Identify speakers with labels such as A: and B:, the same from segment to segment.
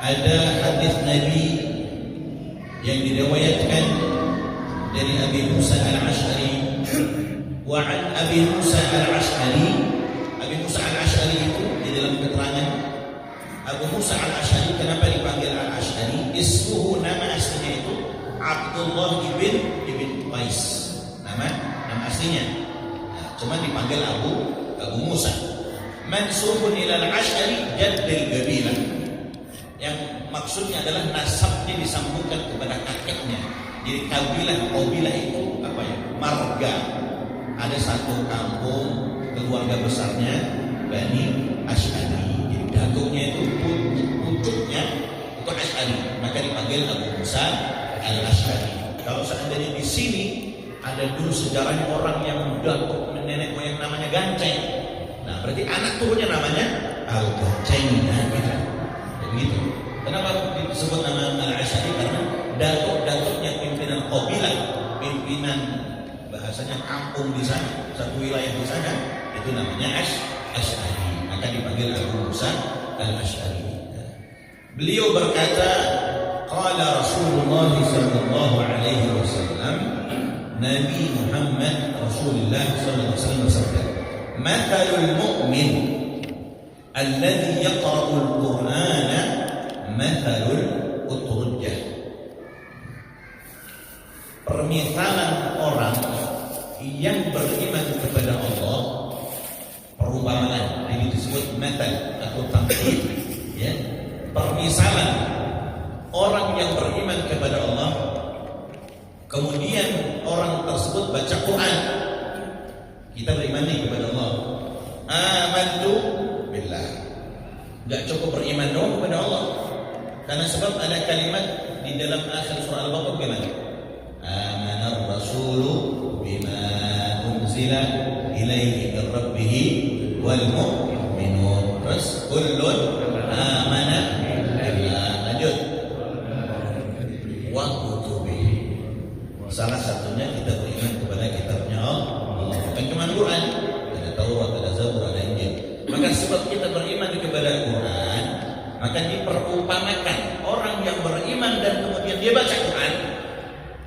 A: Ada hadis Nabi yang diriwayatkan dari Abi Musa al-Ash'ari. Wa an Abi Musa al-Ash'ari, Abi Musa al-Ash'ari itu di dalam keterangan Abu Musa al-Ash'ari, kenapa dipanggil al-Ash'ari? Ismuhu, nama aslinya itu Abdullah ibn Qais. Nama aslinya. Nah, cuma dipanggil Abu Musa. Mansubun ila al-Ash'ari jaddil qabilah. Yang maksudnya adalah nasabnya disambungkan kepada kakeknya. Jadi kabilah itu apa ya? Marga. Ada satu kampung keluarga besarnya Bani Ash'ari. Jadi datuknya itu pucuknya itu Ash'ari. Maka dipanggil Abu Musa al-Ash'ari. Kalau seandainya di sini ada dulu sejarahnya orang yang datuk nenek moyang namanya Ganceng. Nah, berarti anak turunnya namanya Al-Ganceng. Nah, gitu. Kenapa disebut nama al-Ash'ari? Karena datuk-datuknya pimpinan qabilah, pimpinan bahasanya kampung di sana, satu wilayah di sana, itu namanya Ash'ari. Maka dipanggil Abu Musa al-Ash'ari. Beliau berkata, qala Rasulullah sallallahu alaihi wasallam, Nabi Muhammad Rasulullah sallallahu alaihi wasallam bersabda, "Mathalul mu'min alladhi yaqra'ul Qur'ana mathalul utrujjah." Permisalan orang yang beriman kepada Allah, perumpamaan ini disebut mathal atau tamthil, ya. Permisalan orang yang beriman kepada Allah, kemudian orang tersebut baca Quran. Kita beriman kepada Allah, amantu billah. Enggak cukup beriman doang kepada Allah. Karena sebab ada kalimat di dalam akhir surah Al-Baqarah bagaimana? Amanar rasulu bima unzila ilaihi min rabbih wal mu'minun. Terus kullun amana billah. Lanjut. Wa kutubihi. Salah satunya kita beriman kepada kitabnya Allah. Bukan cuma Quran, ada Taurat, ada Zabur, ada Injil. Maka sebab kita beriman kepada Quran, maka diperumpamakan orang yang beriman dan kemudian dia baca Quran.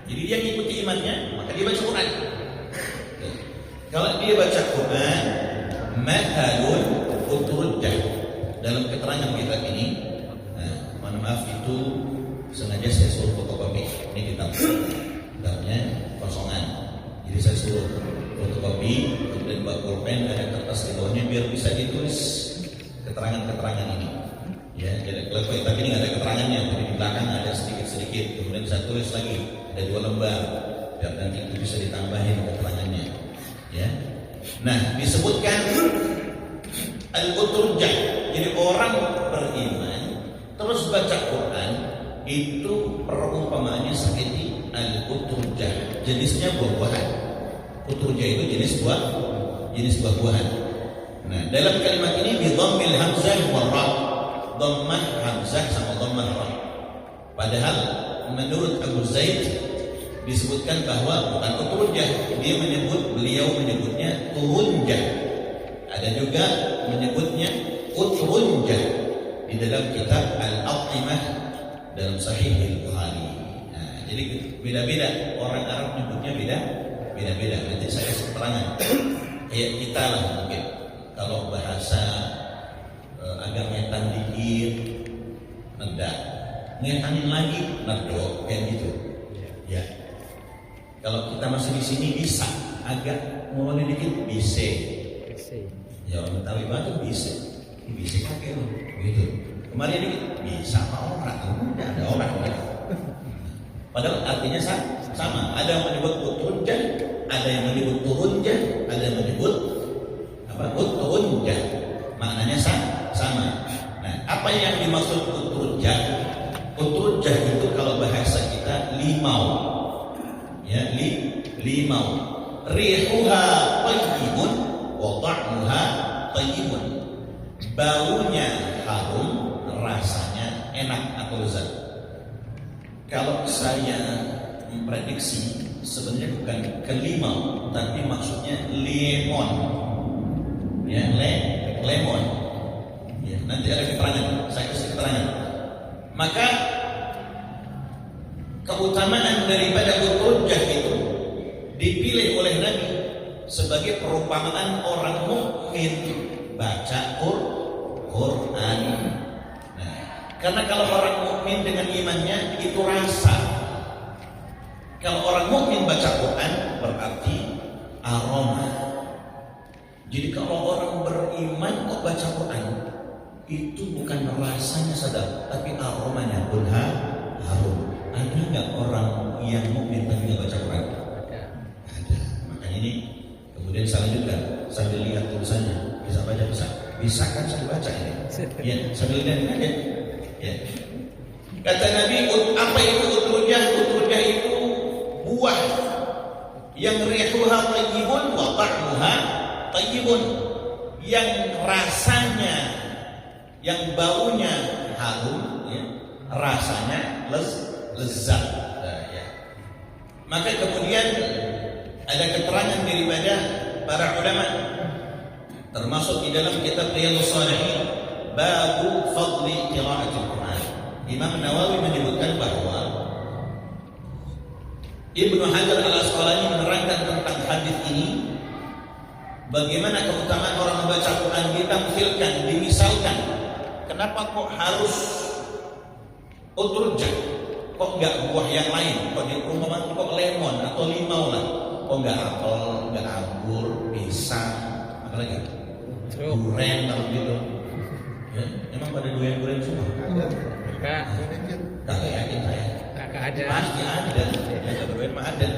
A: Jadi dia mengikuti imannya, maka dia baca Quran. Kalau dia baca Quran, mathalul utrujjah. Dalam keterangan kitab ini, mohon maaf itu sengaja saya suruh fotokopi. Ini kitabnya kosongan. Jadi saya suruh fotokopi, kemudian buat pulpen, ada kertas di bawahnya biar bisa ditulis keterangan-keterangan ini. Ya, jadi tapi ini nggak ada keterangannya, jadi di belakang ada sedikit-sedikit, kemudian saya tulis lagi, ada 2 lembar, biar nanti itu bisa ditambahin keterangannya. Ya, nah disebutkan al-utrujjah, jadi orang beriman terus baca Quran, itu perumpamaannya seperti al-utrujjah, jenisnya buah-buahan. Utrujjah itu jenis buah-buahan. Nah, dalam kalimat ini bi dhammil hamzah wa ra. Dhammah hamzah sama dhammah ra. Padahal menurut Abu Zaid disebutkan bahwa bukan utrujah, beliau menyebutnya turunjah. Ada juga menyebutnya utrunjah di dalam kitab Al-Aqimah dalam Sahih Al-Bukhari. Nah, jadi beda-beda, orang Arab menyebutnya beda-beda. Nanti saya kasih keterangan. Kayak kita lah mungkin. Kalau bahasa agak ngetan dikit, mendak, ngetanin lagi, nerdok, kayak gitu. Ya. Kalau kita masih di sini bisa, agak mulai dikit bisa. Ya orang Betawi banget bisa kakek loh, gitu. Kemarin dikit bisa apa orang? Enggak ada orang. Padahal artinya sama. Ada yang menyebut utrunjah, ada yang menyebut turunjah, ada yang menyebut utrunjah. Maknanya sama. Nah, apa yang dimaksud utrunjah? Utrunjah itu kalau bahasa kita limau. Ya, limau. Rihuha tayyibun wa ta'muha tayyibun. Baunya harum, rasanya enak atau lezat. Kalau saya memprediksi sebenarnya bukan kelimau, tapi maksudnya lemon. Ya, lemon. Ya, nanti ada keterangan, saya kasih keterangan. Maka keutamaan daripada utrujah itu dipilih oleh Nabi sebagai perumpamaan orang mukmin baca Quran. Nah, karena kalau orang mukmin dengan imannya itu rasa. Kalau orang mukmin baca Quran berarti aroma. Jadi kalau orang beriman kok baca Quran, itu bukan rasanya sedap, tapi aromanya pun harum. Ada nggak orang yang mukmin tapi nggak baca Quran? Ada. Makanya ini kemudian saya lanjutkan sambil lihat tulisannya. Bisa baca bisa kan saya baca ini. Ya, sambil lihat aja. Ya. Kata Nabi, apa itu utrujah? Utrujah itu buah yang rihuha tayyibun wa ta'muha tayyibun, yang rasanya, yang baunya harum, ya, rasanya lezat. Nah, ya. Maka kemudian ada keterangan daripada para ulama, termasuk di dalam kitab Riyadhus Shalihin, babu fadli qiraatil Quran. Imam Nawawi menyebutkan bahwa Ibnu Hajar Al-Asqalani menerangkan tentang hadis ini, bagaimana keutamaan orang membaca Quran ditampilkan, dimisalkan. Kenapa kok harus utrujah? Kok enggak buah yang lain? Kok di rumah kok lemon atau limau lah? Kok enggak apel, enggak anggur, pisang, apa lagi? Durian kalau gitu. Ya, emang pada durian semua? Kakak yakin saya. Kakak ada. Pasti ada. Ya, durian mah ada.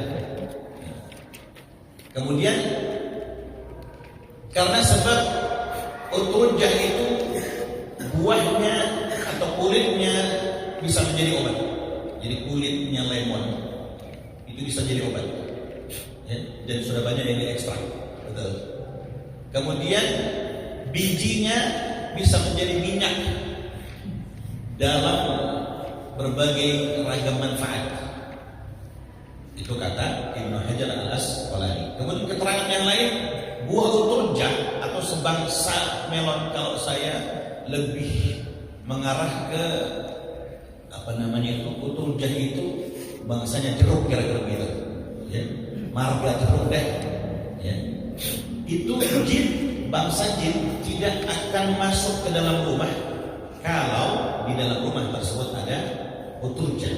A: Kemudian karena sebab utrujah itu buahnya atau kulitnya bisa menjadi obat. Jadi kulitnya lemon itu bisa jadi obat. Ya, dan sudah banyak yang diekstrak. Betul. Kemudian bijinya bisa menjadi minyak dalam berbagai ragam manfaat. Itu kata Ibnu Hajar Al-Asqalani. Kemudian keterangan yang lain, buah utrujah atau sebangsa melon, kalau saya lebih mengarah ke apa namanya itu, utrujah itu bangsanya jeruk kira-kira gitu. Ya, marga jeruk deh. Ya. Itu jin, bangsa jin tidak akan masuk ke dalam rumah kalau di dalam rumah tersebut ada utrujah.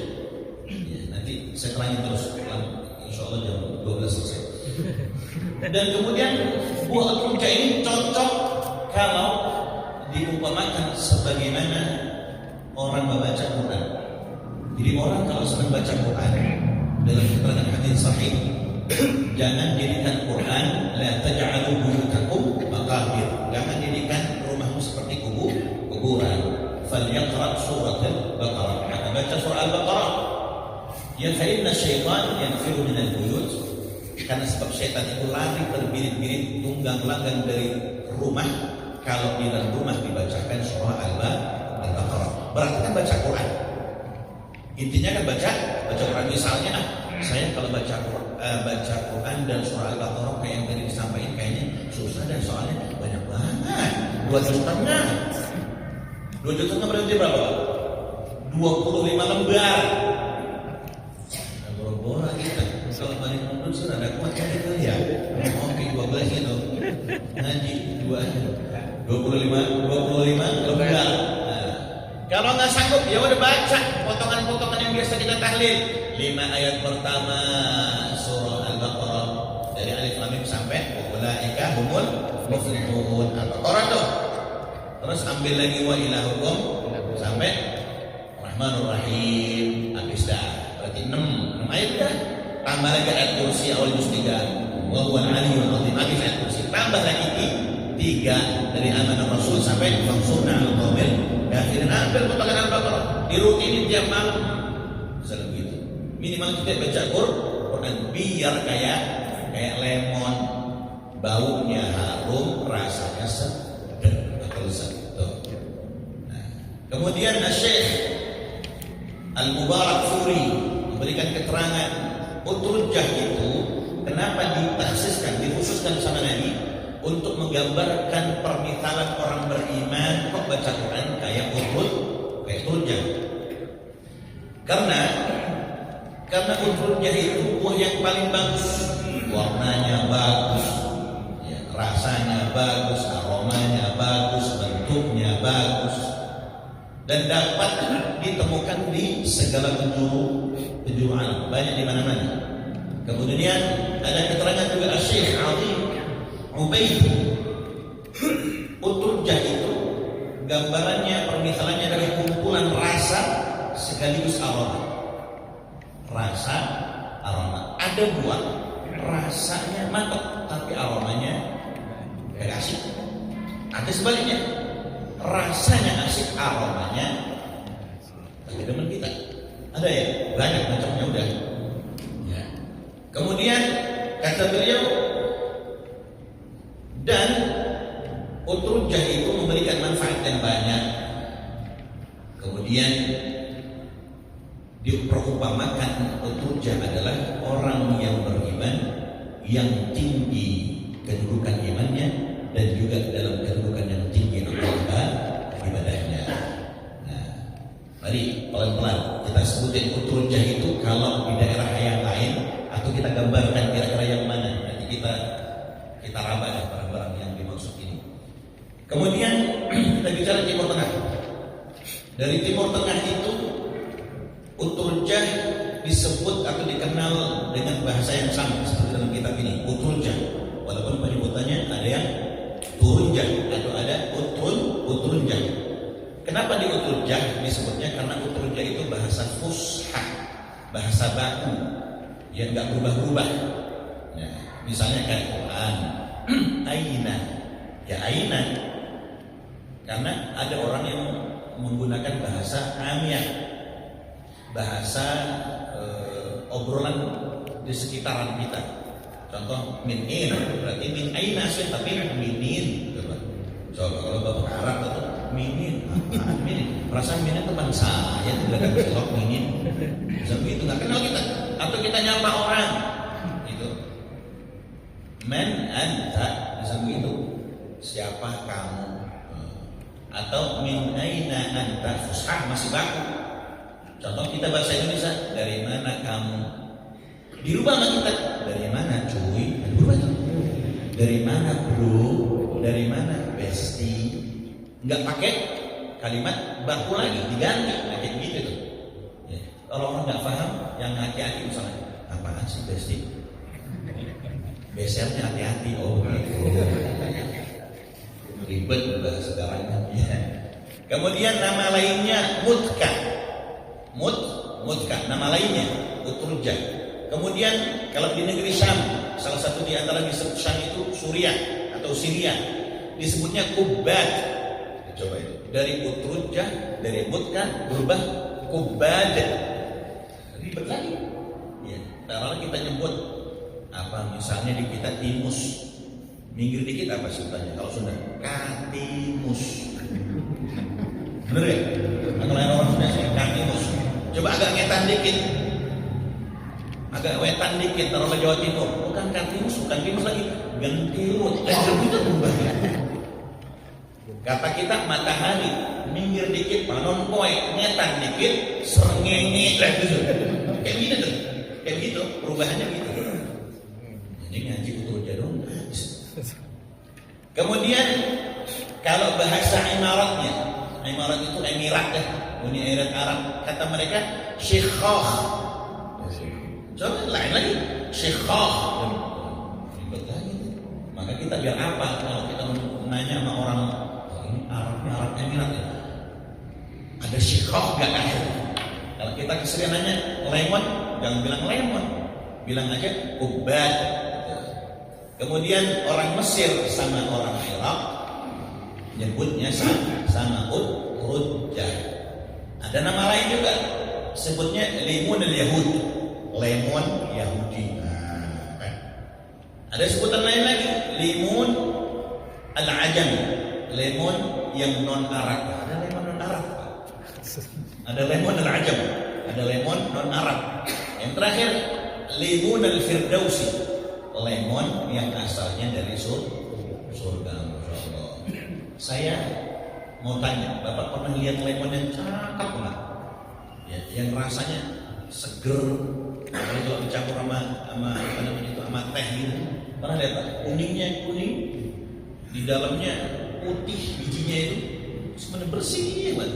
A: Ya, nanti saya terangin terus, insya Allah jam 12 selesai. Dan kemudian buah utrujah ini cocok kalau diumpamakan sebagaimana orang membaca Quran. Jadi orang kalau sedang baca Quran, dalam keterangan hadis sahih, jangan jadikan Quran la taj'alu buyutakum maqabir. Jangan jadikan rumahmu seperti kuburan. Falyaqra surat Al-Baqarah. Maka baca surah Al-Baqarah. Ya fa inna syaitan yanfiru min al-buyut. Karena sebab syaitan itu lari berbirit-birit tunggang-langgang dari rumah kalau di dalam rumah dibacakan surah Al-Baqarah. Berarti kan baca Quran. Intinya kan baca Quran. Misalnya saya kalau baca Quran dan surah Al-Baqarah kayak yang tadi disampaikan kayaknya susah dan soalnya banyak banget. 2,5 juta berarti berapa? 25 lembar. Boro-boro kita. Kalau balik mundur sudah ada kuat kan itu ya. Oke 12 itu. Ngaji 25 lembar. Kalau nggak sanggup ya udah baca potongan-potongan yang biasa kita tahlil. 5 ayat pertama surah Al-Baqarah dari Alif Lam Mim sampai ulaika humul muflihun. Al-Baqarah tuh. Terus ambil lagi wa ilahukum sampai Rahmanur Rahim. Habis dah. Berarti 6 ayat dah. Tambah lagi ayat kursi awal juz 3. Wa huwal aliyyul azim. Habis ayat kursi. Tambah lagi 3 dari amanah Rasul sampai fansurna al-qawmil kafirin. Ambil potongan Al-Baqarah. Dirutinin tiap malam. Bisa begitu. Minimal kita baca Quran biar kayak lemon, baunya harum, rasanya sedap atau lezat. Nah, kemudian Syekh Al-Mubarak Furi memberikan keterangan utrujah itu kenapa dikhususkan sama Nabi untuk menggambarkan permisalan orang beriman kok baca Quran kayak utrujah. Karena utrujah itu buah yang paling bagus, warnanya bagus, ya, rasanya bagus, aromanya bagus, bentuknya bagus, dan dapat ditemukan di segala penjuru alam, banyak di mana-mana. Kemudian ada keterangan juga Syekh Azim Ubaid, utrujah itu gambarannya, permisalannya dari kumpulan rasa sekaligus aroma. Rasa, aroma. Ada buah, rasanya mantap, tapi aromanya gak asik. Ada sebaliknya, rasanya asik, aromanya tapi demen kita. Ada ya, banyak macamnya udah. Ya. Kemudian kata beliau, dan utrujah itu memberikan manfaat yang banyak. Kemudian diperumpamakan utrujah adalah orang yang beriman yang tinggi kedudukan imannya dan juga dalam kedudukan yang tinggi ibadahnya. Nah, mari pelan-pelan kita sebutin utrujah itu kalau di daerah yang lain, atau kita gambarkan kira-kira yang mana. Nanti kita raba ya barang-barang yang dimaksud ini. Kemudian kita bicara Timur Tengah. Dari Timur Tengah itu utrujah disebut atau dikenal dengan bahasa yang sama seperti dalam kitab ini, utrujah. Walaupun penyebutannya ada yang turunjah atau ada utrunjah. Kenapa di utrujah disebutnya? Karena utrujah itu bahasa fushah, bahasa baku yang nggak berubah-ubah. Nah, misalnya kayak Quran, aina, ya aina. Karena ada orang yang menggunakan bahasa amiyah, bahasa obrolan di sekitaran kita. Contoh min berarti min aina sih, tapi minin. Coba kalau bapak Arab itu minin, perasaan minin teman saya tidak ada belok minin. Sampai itu nggak kenal kita, atau kita nyapa orang itu man anta, sampai itu siapa kamu, atau min aina anta, fushah masih baku. Contoh kita bahasa Indonesia, dari mana kamu? Dirubah sama kita, dari mana cuy? Dirubah itu. Dari mana bro? Dari mana besti? Nggak pakai kalimat baku lagi, diganti, kayak gitu tuh. Ya. Kalau orang nggak paham, yang hati-hati misalnya, apaan sih besti? Besernya hati-hati, oh gitu. Ribet udah segalanya. Ya. Kemudian nama lainnya mutka. Mutka, nama lainnya utrujah. Kemudian kalau di negeri Syam, salah satu di antara di Syam itu Suriah atau Syria, disebutnya kubbad. Coba itu dari utrujah, dari mutka berubah kubbad. Ribet lagi. Ya, kalau kita nyebut apa misalnya di kita timus, minggir dikit apa sebutannya kalau Sunda? Katimus. Bener ya? Kalau orang Sunda sih katimus. Coba agak ngetan dikit. Agak wetan dikit, taruhlah Jawa Timur. Bukan Kartini, bukan Timus lagi. Gentirut. Gitu tuh. Kata kita matahari, minggir dikit, panon poe, ngetan dikit, serengenge. Kayak gitu tuh. Kayak gitu, perubahannya gitu. Jadi ngaji utur jadon. Kemudian kalau bahasa imaratnya, imarat itu emirat ya, Uni Emirat Arab. Kata mereka syikhah. Coba lain lagi, syikhah. Ribet lagi. Maka kita biar apa kalau kita nanya sama orang ini Arab Emirat ya? Ada syikhah gak akhir? Kalau kita keserian nanya lemon, jangan bilang lemon, bilang aja ubad. Kemudian orang Mesir sama orang Irak nyebutnya sama urujah. Ada nama lain juga, sebutnya limun al-Yahud, lemon Yahudi. Ada sebutan lain lagi, limun al-Ajam, lemon yang non Arab. Ada lemon non Arab, ada lemon al-Ajam, ada lemon non Arab. Yang terakhir limun al-Firdausi, lemon yang asalnya dari surga. Masya Allah. Saya mau tanya, Bapak pernah lihat lemon yang cakep nggak? Ya, yang rasanya seger, apalagi kalau dicampur sama apa namanya itu, sama teh gitu. Pernah lihat Pak? Kuningnya kuning, di dalamnya putih bijinya itu, sebenarnya bersih banget.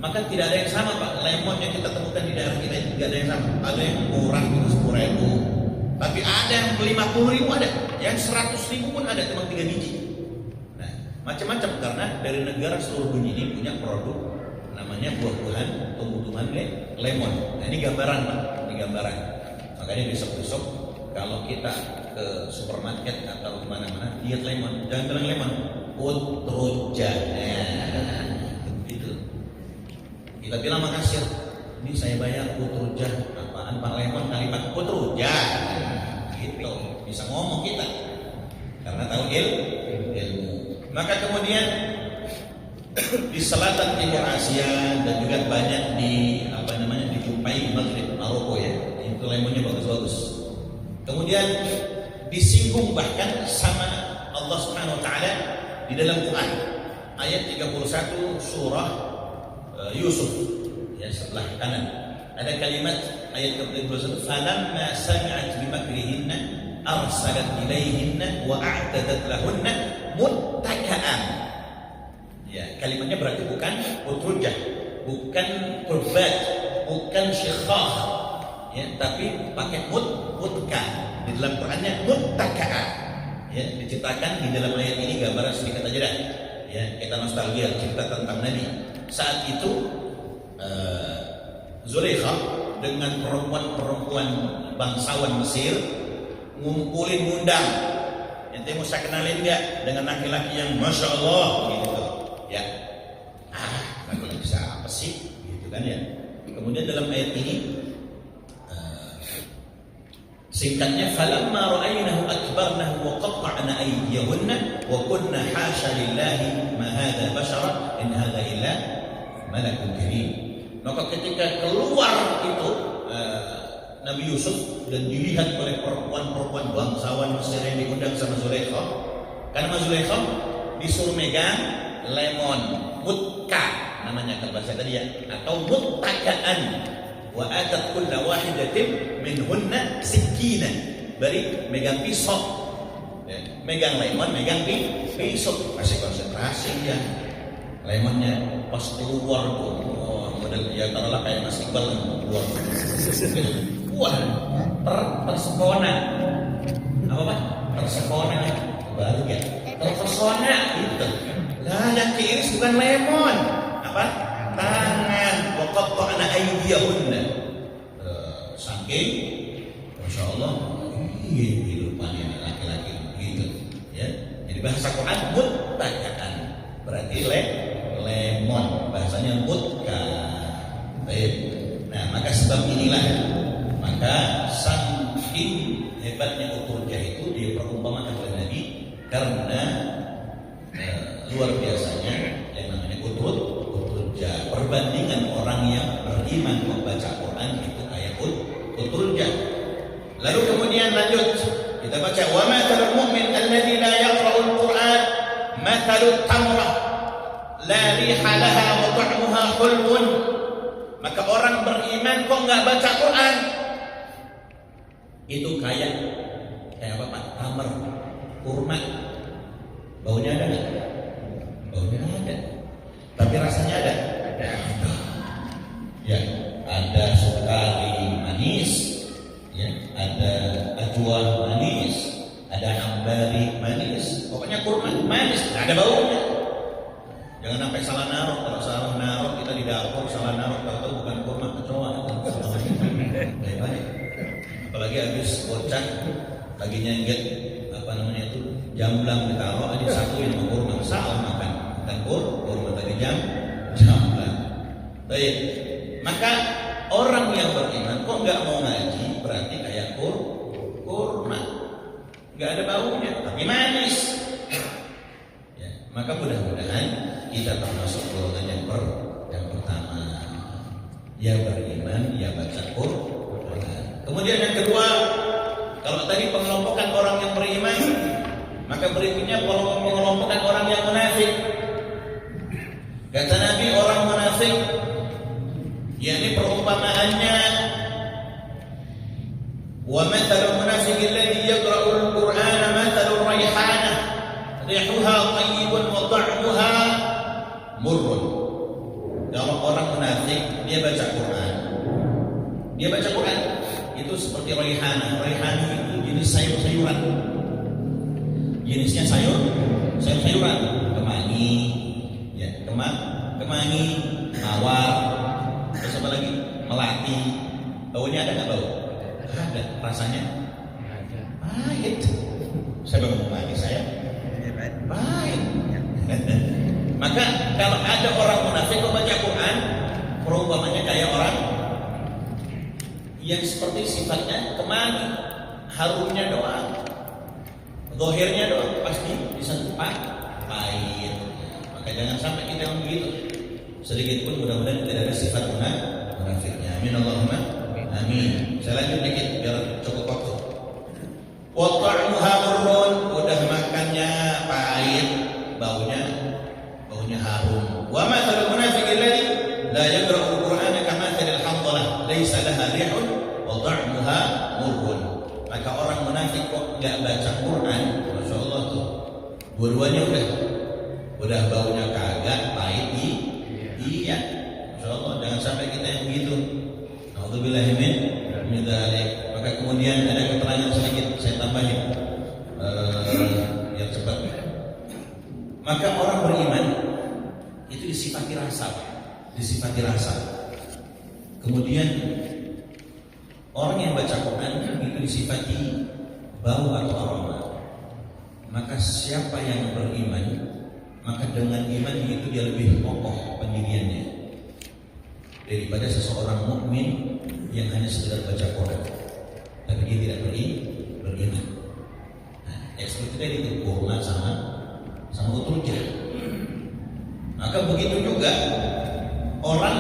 A: Maka tidak ada yang sama Pak. Lemon yang kita temukan di daerah kita itu tidak ada yang sama. Ada yang murah itu 10.000, tapi ada yang 50.000 ada, yang 100.000 pun ada, cuma 3 biji. Nah, macam-macam karena dari negara seluruh dunia ini punya produk namanya buah-buahan, tumbuh-tumbuhan lemon. Nah, ini gambaran Pak, ini gambaran. Makanya besok-besok kalau kita ke supermarket atau kemana-mana lihat lemon, jangan bilang lemon, utrujah. Gitu. Kita bilang makasih, ini saya bayar utrujah. Apaan Pak lemon kalimat utrujah? Gitu, bisa ngomong kita karena tahu ilmu. Maka kemudian di selatan timur Asia dan juga banyak di dijumpai di Maghrib, Maroko ya, itu lemonnya bagus-bagus. Kemudian disinggung bahkan sama Allah Subhanahu wa taala di dalam Quran ayat 31 surah Yusuf ya, sebelah kanan ada kalimat ayat 31, falamma sami'at bimakrihinna arsalat ilaihinna wa a'tadat lahunna muttaka'an. Ya, kalimatnya berarti bukan utrujah, bukan kurbat, bukan syikhah, ya, tapi pakai mutka. Di dalam Qurannya muttaka'a. Ya, diciptakan di dalam ayat ini gambaran sedikit aja dah. Ya, kita nostalgia cerita tentang Nabi. Saat itu Zulaikha dengan perempuan-perempuan bangsawan Mesir ngumpulin ngundang. Ente mau saya kenalin nggak dengan laki-laki yang masya Allah gitu. Ya, laki-laki siapa sih? Gitu kan ya. Kemudian dalam ayat ini singkatnya falamma ra'aynahu akbarnahu wa qatta'na aydiyahunna wa kunna hasya lillahi ma hadha bashara in hadha illa malakun karim. Maka ketika keluar itu Nabi Yusuf dan dilihat oleh perempuan-perempuan bangsawan Mesir yang diundang sama Zulaikha, karena Zulaikha disuruh megang lemon mutka namanya kalau bahasa tadi ya, atau muttaka'an, wa atat kulla wahidatin minhunna sikina, beri megang pisau ya, megang lemon, megang pisau, masih konsentrasi ya. Lemonnya pas keluar model ya taruhlah kayak Mas Iqbal keluar, wah tersepona apa Pak? Tersepona baru ya, terpesona gitu. Lah yang diiris bukan lemon, apa? Tangan. Wa qatta'na aydiyahunna. Saking masya Allah kehidupannya laki-laki gitu ya. Jadi bahasa Quran muttaka'an berarti lemon, bahasanya mutka. Baik. Nah, maka sebab inilah maka saking hebatnya utrujah itu diperumpamakan oleh Nabi karena luar biasanya yang namanya utrujah, perbandingan orang yang beriman beriman kok baca Quran itu kayak utulja. Lalu kemudian lanjut kita baca wa mathalul mu'min alladzi la yaqra'ul Qur'an mathalut tamrah la riha laha wa ta'muha hulwun. Maka orang beriman kok enggak baca Quran itu kayak apa Pak? Tamar, kurma. Baunya ada enggak? Baunya ada. Tapi rasanya ada? Ada. Ya, ada sukari manis, ya, ada ajwa manis, ada ambari manis. Pokoknya kurma manis, nggak ada baunya. Jangan sampai salah naruh. Kalau salah naruh kita di dapur salah naruh, tahu bukan kurma kecoa. Baik-baik. Apalagi habis bocah, lagi nyengget apa namanya itu jamblang ditaruh, ada satu yang mau kurma salah makan. Dan kurma tadi jamblang. Baik. Maka orang yang beriman kok nggak mau ngaji berarti kayak kurma, nggak ada baunya tapi manis. Ya, maka mudah-mudahan kita termasuk golongan yang pertama, ya beriman, ya baca Quran. Kemudian yang kedua, kalau tadi pengelompokan orang yang beriman, maka berikutnya pengelompokan orang yang munafik. Kata Nabi, orang munafik yakni perumpamaannya wa mathalul munafiqi alladhi yaqra'ul Qur'ana mathalur rayhanah rihuha thayyibun wa ta'muha murrun. Kalau orang munafik dia baca Quran itu seperti rayhanah. Rayhanah itu jenis sayur-sayuran, jenisnya sayur-sayuran, kemangi, ya, kemangi, mawar, terus apa lagi? Melati. Baunya ada nggak bau? Ada. Rasanya? Ada. Pahit. Saya baru kemangi saya. Pahit. Maka kalau ada orang munafik kok baca Quran, perumpamannya kayak orang yang seperti sifatnya kemangi, harumnya doang, zahirnya doang, pasti disentuh pahit. Maka jangan sampai kita yang begitu. Sedikit pun mudah-mudahan tidak ada sifat munafiknya. Amin Allahumma amin. Saya lanjut dikit biar cukup waktu. Wa ta'muha murrun, udah makannya pahit, baunya harum. Wa mathalul munafiqi alladhi la yaqra'ul Qur'ana kamathalil handalah laysa laha rihun wa ta'muha murrun. Maka orang munafik kok enggak baca Quran, masyaallah tuh. Dua-duanya udah baunya kagak, pahit. Iya, insyaallah jangan sampai kita yang begitu. Nauzubillahi min dzalik. Maka kemudian ada keterangan sedikit saya tambahin yang cepat. Maka orang beriman itu disifati rasa. Kemudian orang yang baca Quran itu disifati bau atau aroma. Maka siapa yang beriman, maka dengan iman itu dia lebih kokoh pendiriannya daripada seseorang mukmin yang hanya sekedar baca Quran tapi dia tidak beriman. Nah, seperti tadi itu kurma sama utulja. Maka begitu juga orang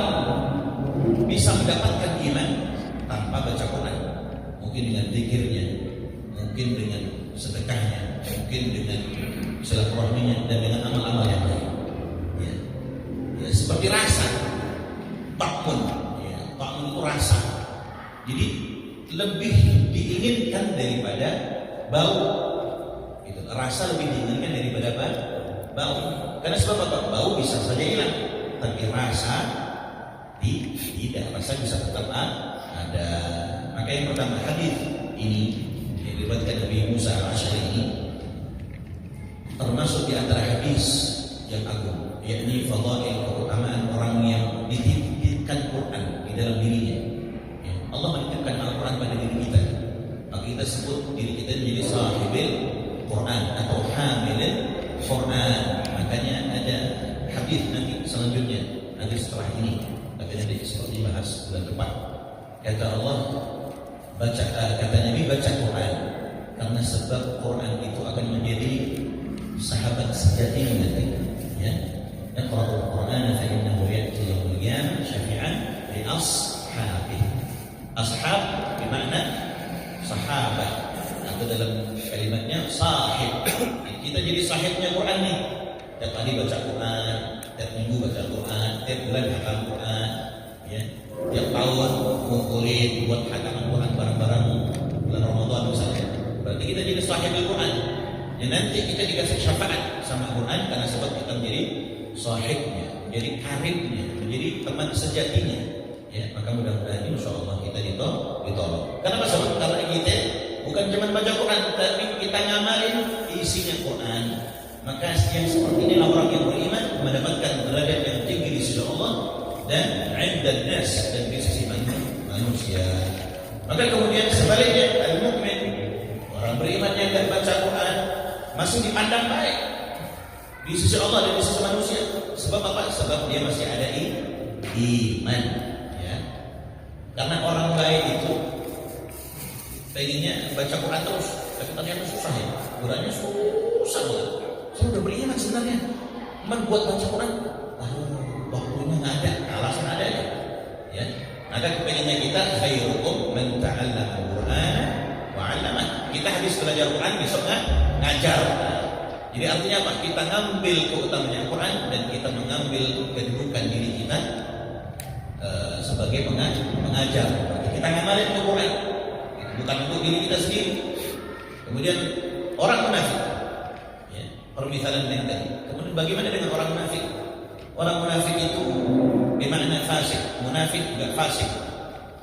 A: bisa mendapatkan iman tanpa baca Quran, mungkin dengan zikirnya, mungkin dengan sedekahnya, mungkin dengan silaturahminya dan dengan amal-amal yang lain. Ya, seperti rasa, ta'mun. Ya, ta'mun itu rasa. Jadi lebih diinginkan daripada bau. Gitu. Rasa lebih diinginkan daripada bau. Karena sebab apa? Bau bisa saja hilang, tapi rasa tidak. Rasa bisa tetap ada. Maka yang pertama hadis ini yang diriwayatkan Nabi Musa al-Asy'ari ini termasuk di antara hadis yang agung, yakni fadhail, keutamaan orang yang dititipkan Quran di dalam dirinya. Ya, Allah menitipkan Al-Quran pada diri kita, maka kita sebut diri kita menjadi sahibil Quran atau hamilul Quran. Makanya ada hadis nanti selanjutnya, nanti setelah ini, nanti seperti bahas bulan depan. Kata Allah, kata Nabi baca Quran, karena sebab Quran itu akan menjadi sahabat sejati nanti, ya. Iqra'ul Qur'ana fa innahu ya'ti yaumil qiyamah syafi'an li ashabi. Ashab bermakna sahabat. Atau dalam kalimatnya sahib. Kita jadi sahibnya Quran nih. Tiap hari baca Quran, tiap minggu baca Quran, tiap bulan hafal Quran, ya. Tiap tahun ngumpulin buat hataman Quran bareng-bareng bulan Ramadan misalnya. Berarti kita jadi sahib Quran. Ya, nanti kita dikasih syafaat sama Quran karena sebab kita menjadi sahibnya, menjadi karibnya, menjadi teman sejatinya. Ya, maka mudah-mudahan insyaallah kita ditolong. Kenapa sebab? Karena kita bukan cuma baca Quran, tapi kita ngamalin isinya Quran. Maka yang seperti inilah orang yang beriman mendapatkan derajat yang tinggi di sisi Allah dan 'indan nas, dan di sisi manusia. Maka kemudian sebaliknya al-mukmin, orang beriman yang tidak baca Quran masih dipandang baik di sisi Allah dan di sisi manusia. Sebab apa? Sebab dia masih ada iman, ya. Karena orang baik itu pengennya baca Quran terus, tapi ternyata susah ya. Qurannya susah banget. Saya udah beriman sebenarnya, cuman buat baca Quran, waktunya nggak ada, alasan ada ya. Ya, maka kepengennya kita khairukum man ta'allama al-Qur'ana wa 'allamah. Kita habis belajar Quran besoknya ngajar. Jadi artinya apa? Kita ngambil keutamaan Quran dan kita mengambil kedudukan diri kita sebagai pengajar. Kita ngamalin Quran, bukan untuk diri kita sendiri. Kemudian orang munafik, ya, permisalan yang tadi. Kemudian bagaimana dengan orang munafik? Orang munafik itu bermakna fasik. Munafik juga fasik.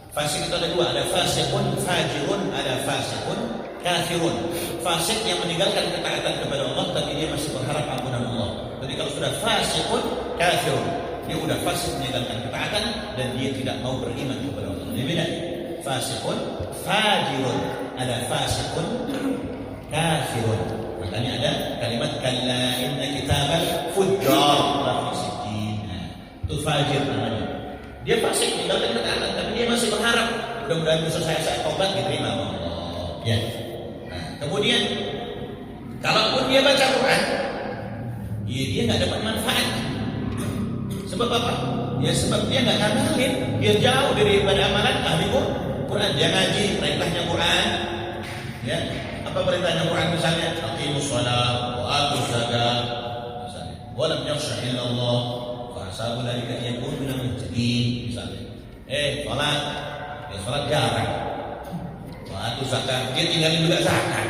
A: Fasik itu ada dua, ada fasikun fajirun, ada fasikun kafirun. Fasik yang meninggalkan ketaatan kepada Allah tapi dia masih berharap ampunan Allah. Jadi kalau sudah fasikun kafirun, dia sudah fasik meninggalkan ketaatan dan dia tidak mau beriman kepada Allah. Ini beda. Fasikun fajirun, ada fasikun kafirun. Makanya ada kalimat kalla inna kitabal fujjar lafi sijjin. Itu fajir namanya. Dia fasik meninggalkan ketaatan tapi dia masih berharap mudah-mudahan dosa saya tobat diterima oleh Allah. Ya. Nah, kemudian kalaupun dia baca Quran, ya dia nggak dapat manfaat. Sebab apa? Ya sebab dia nggak ngamalin, dia jauh daripada amalan ahli Quran. Dia ngaji perintahnya Quran, ya. Apa perintahnya Quran misalnya? Aqimus shalah wa atuz zakat misalnya. Wa lam yakhsha illa Allah fa hasabu dzalika yakun minal muhtadin misalnya. Salat, ya salat jarang. Wa atuz zakat, dia tinggalin juga zakat.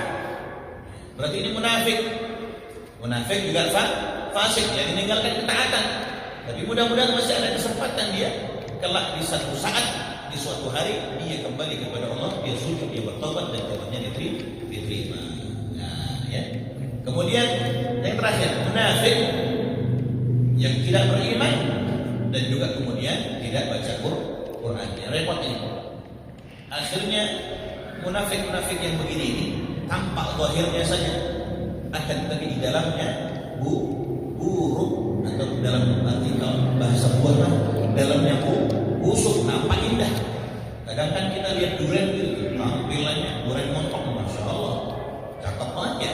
A: Berarti ini munafik. Munafik juga fasik, ya, meninggalkan ketaatan. Tapi mudah-mudahan masih ada kesempatan dia kelak di satu saat, di suatu hari dia kembali kepada Allah, dia sujud, dia bertobat dan tobatnya diterima. Nah, ya. Kemudian yang terakhir, munafik yang tidak beriman dan juga kemudian tidak baca Quran. Yang repot ini. Akhirnya munafik-munafik yang begini ini tampak zahirnya saja, akan tetapi di dalamnya buruk, atau dalam arti bahasa buah dalamnya busuk, nampak indah. Kadang kan kita lihat durian gitu, tampilannya durian montok, masya Allah, cakep banget ya.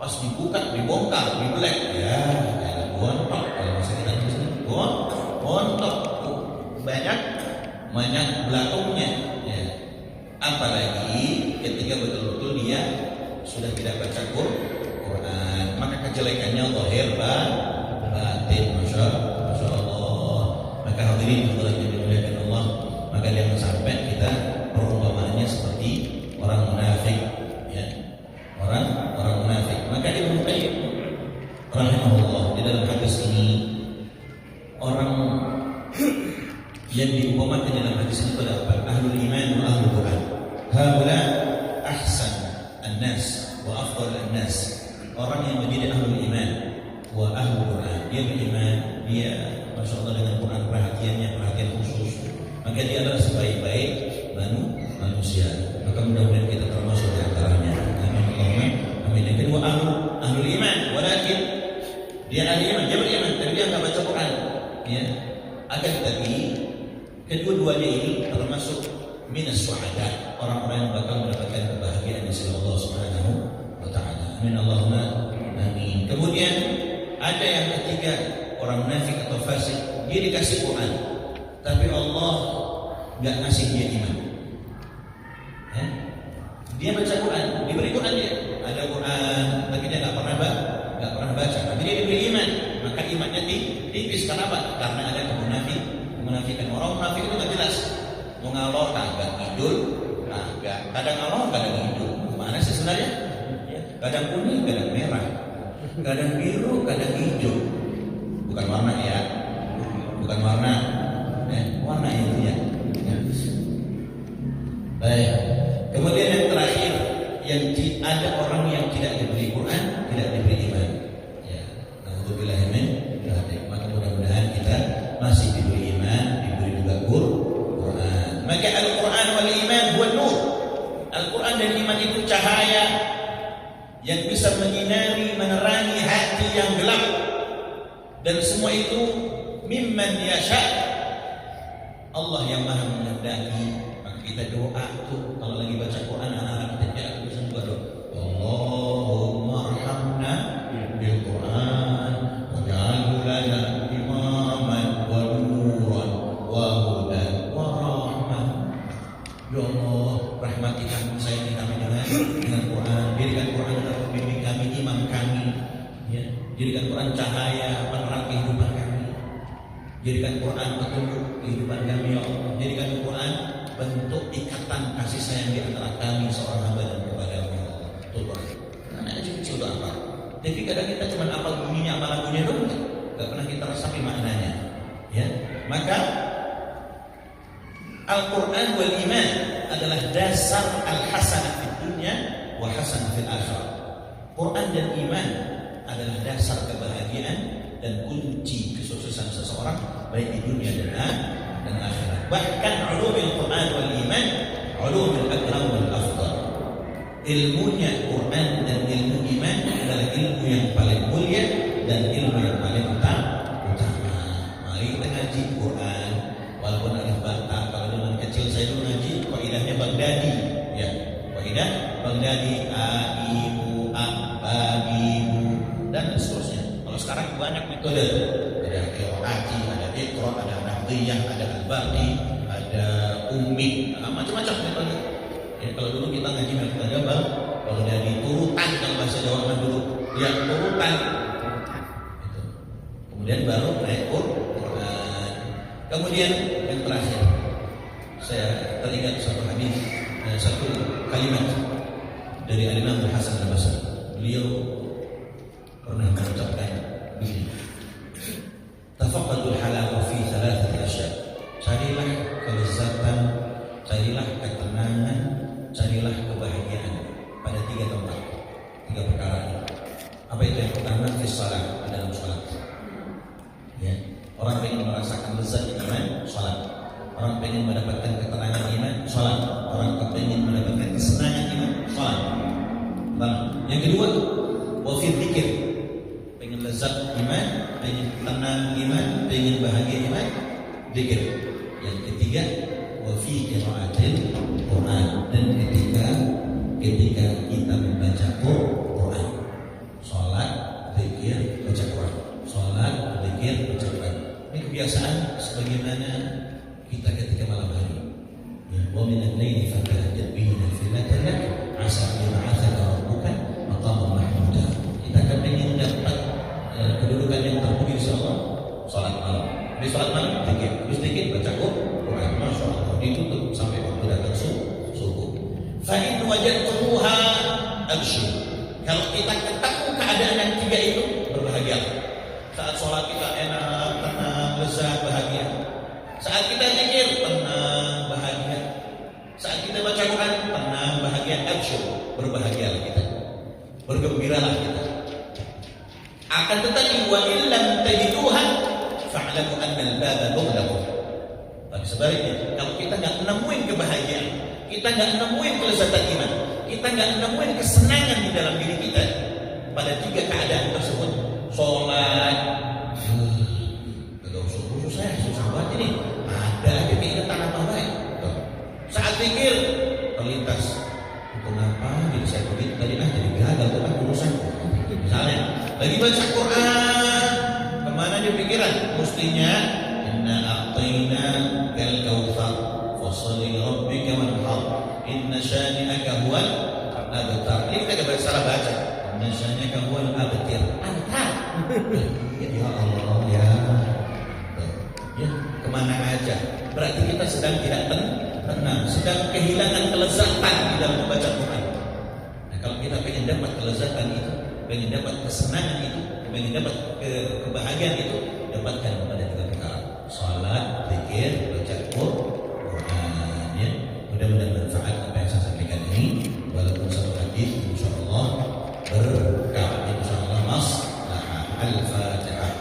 A: Pas dibuka, dibongkar, dibelek, ya, montok. Kalau masih kita tulis ini, montok, banyak belatungnya. Ya. Apalagi ketika betul-betul dia sudah tidak baca Quran, maka kejelekannya zahir batin, masya Allah. Maka hadirin yang dimuliakan Allah, maka jangan sampai kita perumpamaannya seperti orang munafik, ya, orang munafik. Maka Ibnu Qayyim rahimahullah di dalam hadis ini, orang yang diumpamakan dalam hadis ini pada apa? Ahlul iman wa ahlul Quran. Haula ahsan an-nas wa afdal an-nas. Orang yang menjadi ahlul iman wa ahlul Quran, dia beriman, dia masya Allah dengan Quran, perhatian khusus, maka dia adalah sebaik-baik manusia. Maka mudah-mudahan kita termasuk di antaranya. Amin Allahumma amin. Yang kedua ahlul iman, walakin dia ahli iman, dia beriman, tapi dia enggak baca Quran. Ya. Akan tetapi kedua-duanya ini termasuk minas su'ada, orang-orang yang bakal mendapatkan kebahagiaan di sisi Allah Subhanahu wa taala. Amin Allahumma amin. Kemudian ada yang ketiga, orang munafik atau fasik, dia dikasih Quran tapi Allah nggak ngasih dia iman. Ya? Dia baca Quran, diberi Quran dia, ada Quran, tapi dia nggak pernah baca. Tapi dia diberi iman, maka imannya tipis. Kenapa? Karena ada kemunafikan. Orang munafik itu nggak jelas, mau ngalor kagak, ngidul kagak, kadang ngalor kadang ngidul. Mana sih sebenarnya? Ya, kadang kuning, kadang merah, kadang biru, kadang hijau. Bukan warna ya, bukan warna, warna intinya. Ya. Baik. Kemudian yang terakhir, yang ada orang yang tidak diberi Quran, tidak diberi iman. Ya, alhamdulillah amin. Maka mudah-mudahan kita masih diberi iman, diberi juga Quran. Maka Al-Quran wal iman huwa nur. Al-Quran dan iman itu cahaya yang bisa menyinari, menerangi hati yang gelap. Dan semua itu mimman yasha. Allah yang maha menghendaki. Kita doa tuh kalau lagi baca Quran, anak-anak kita aku bisa juga doa. Allahumma arhamna bil Quran waj'alhu lana imaman wa nuran wa hudan wa rahmah. Ya Allah, rahmati kami, sayangi kami dengan Quran. Jadikan Quran adalah pembimbing kami, imam kami. Ya, jadikan Quran cahaya penerang kehidupan kami. Jadikan Quran petunjuk kehidupan kami, ya Allah. Jadikan Quran bentuk ikatan kasih sayang di antara kami seorang hamba dan kepada Allah. Tuhan, anak kecil itu apa? Tapi kadang kita cuma apal bunyinya, apal lagunya doang, nggak pernah kita rasapi maknanya. Ya, maka Al-Quran wal iman adalah dasar al-hasanah di dunia wa hasanah fil akhirah. Quran dan iman adalah dasar kebahagiaan dan kunci kesuksesan seseorang baik di dunia dan akhirat. Bahkan ulumul Quran wal iman ulumul akram wal afdal. Ilmunya Quran dan ilmu iman adalah ilmu yang paling mulia dan ilmu yang paling utama. Mari kita ngaji Quran walaupun alif bata. Kalau zaman kecil saya dulu ngaji kaidahnya Baghdadi, ya. Kaidah Baghdadi a ibu a ibu dan seterusnya. Kalau sekarang banyak metode. Ada qiraati, ada iqra, ada nahdhiyah, ada al-baqi, ada ummi, macam-macam metode. Ya, kalau dulu kita ngaji metode kalau dari turutan, kalau bahasa Jawa kan dulu ya turutan. Itu. Kemudian baru naik Quran. Kemudian yang terakhir, saya teringat satu hadis, satu kalimat dari Al-Imam Hasan Al-Basri. Beliau pernah mengucapkan begini: Tafaqadul halal fi thalathati asya. Carilah kelezatan, carilah ketenangan, carilah kebahagiaan pada 3 tempat, 3 perkara ini. Apa itu? Yang pertama, fi shalah, dalam salat. Ya, orang ingin merasakan lezat iman, salat. Orang ingin mendapatkan ketenangan iman, salat. Orang ingin mendapatkan kesenangan iman, salat. Yang kedua, wa fi dzikr. Pengen lezat iman, pengen tenang iman, pengen bahagia iman, dzikir. Yang ketiga, wa fi qiraatil Quran. Dan ketika kita membaca Quran, salat, dzikir, baca Quran, salat, dzikir, baca Quran. Ini kebiasaan sebagaimana kita ketika malam hari. Ya, wa min al-laili fatahajjat bihi nafilatan lak 'asa an yab'athaka rabbuka maqaman mahmuda. Kita akan ingin dapat kedudukan yang terpuji insyaallah salat malam. Di salat malam dzikir, habis dzikir baca Quran, masyaallah ditutup sampai waktu datang subuh. Fa in wajadtumuha abshir. Kalau kita ketemu keadaan yang 3 itu, berbahagia. Saat salat kita enak, tenang, lezat, bahagia. Saat kita dzikir, tenang, bahagia. Saat kita baca Quran, tenang, bahagia, abshir, berbahagialah kita. Bergembiralah kita. Akan tetapi wa illam tajiduha fa'lamu anna al-baba mughlaq. Tapi sebaliknya, kalau kita enggak nemuin kebahagiaan, kita enggak nemuin kelezatan iman, kita enggak nemuin kesenangan di dalam diri kita pada 3 keadaan tersebut, salat, kalau susah banget ini, ada aja keingetan apa baik. Saat pikir terlintas, kenapa jadi saya begitu tadi jadi gagal tuh kan urusan. Misalnya lagi baca Quran, kemana dia pikiran? Mestinya inna a'tayna fasholli lirabbika wanhar inna syani'aka huwal abtar. Ini kita gak salah baca. Inna syani'aka huwal abtar. Antar. Ya Allah ya. Ya, kemana aja. Berarti kita sedang tidak tenang, sedang kehilangan kelezatan di dalam membaca Quran. Nah, kalau kita pengen dapat kelezatan itu, pengen dapat kesenangan itu, pengen dapat kebahagiaan itu, dapatkan pada tiga perkara: salat, zikir, baca Quran. Ya, mudah-mudahan manfaat apa yang saya sampaikan ini. Walaupun satu hadis, insyaallah berkah, insyaallah maslahah. Al-Fatihah.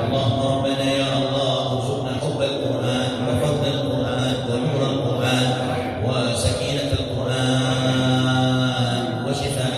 A: اللهم ربنا يا الله ارزقنا حب القرآن وفضل القرآن ونور القرآن وسكينة القرآن وشفاء